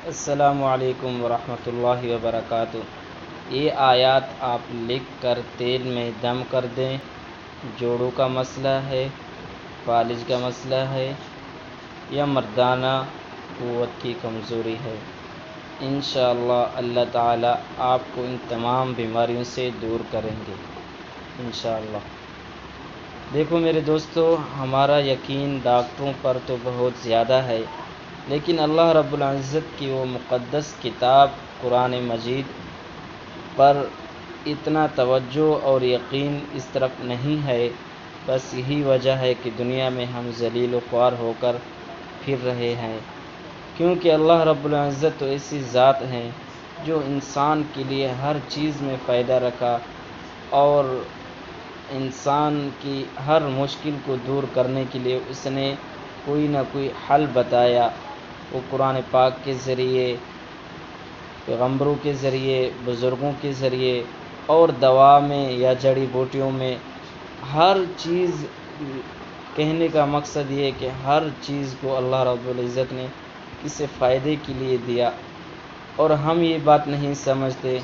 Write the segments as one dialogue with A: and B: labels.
A: السلام علیکم ورحمۃ اللہ وبرکاتہ۔ یہ آیات آپ لکھ کر تیل میں دم کر دیں۔ جوڑوں کا مسئلہ ہے، فالج کا مسئلہ ہے یا مردانہ قوت کی کمزوری ہے، انشاءاللہ اللہ تعالیٰ آپ کو ان تمام بیماریوں سے دور کریں گے انشاءاللہ۔ دیکھو میرے دوستو، ہمارا یقین ڈاکٹروں پر تو بہت زیادہ ہے، لیکن اللہ رب العزت کی وہ مقدس کتاب قرآن مجید پر اتنا توجہ اور یقین اس طرف نہیں ہے۔ بس یہی وجہ ہے کہ دنیا میں ہم ذلیل و خوار ہو کر پھر رہے ہیں، کیونکہ اللہ رب العزت تو ایسی ذات ہیں جو انسان کے لیے ہر چیز میں فائدہ رکھا اور انسان کی ہر مشکل کو دور کرنے کے لیے اس نے کوئی نہ کوئی حل بتایا۔ وہ قرآن پاک کے ذریعے، پیغمبروں کے ذریعے، بزرگوں کے ذریعے اور دوا میں یا جڑی بوٹیوں میں ہر چیز کہنے کا مقصد یہ ہے کہ ہر چیز کو اللہ رب العزت نے کسی فائدے کے لیے دیا، اور ہم یہ بات نہیں سمجھتے۔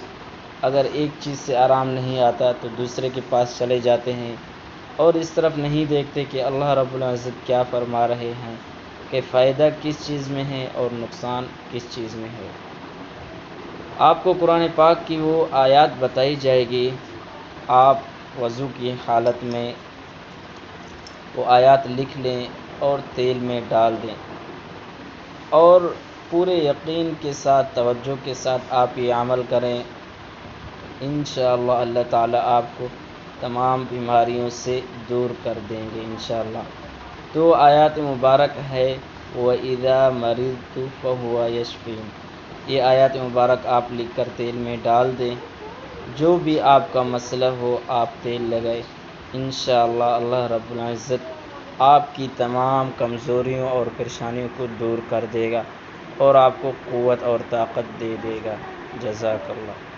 A: اگر ایک چیز سے آرام نہیں آتا تو دوسرے کے پاس چلے جاتے ہیں اور اس طرف نہیں دیکھتے کہ اللہ رب العزت کیا فرما رہے ہیں کہ فائدہ کس چیز میں ہے اور نقصان کس چیز میں ہے۔ آپ کو قرآن پاک کی وہ آیات بتائی جائے گی، آپ وضو کی حالت میں وہ آیات لکھ لیں اور تیل میں ڈال دیں، اور پورے یقین کے ساتھ، توجہ کے ساتھ آپ یہ عمل کریں، انشاءاللہ اللہ تعالیٰ آپ کو تمام بیماریوں سے دور کر دیں گے انشاءاللہ۔ تو آیات مبارک ہے وَإِذَا مَرِضْتُ فَهُوَ يَشْفِينِ۔ یہ آیات مبارک آپ لکھ کر تیل میں ڈال دیں، جو بھی آپ کا مسئلہ ہو آپ تیل لگائے، انشاءاللہ اللہ رب العزت آپ کی تمام کمزوریوں اور پریشانیوں کو دور کر دے گا اور آپ کو قوت اور طاقت دے دے گا۔ جزاک اللہ۔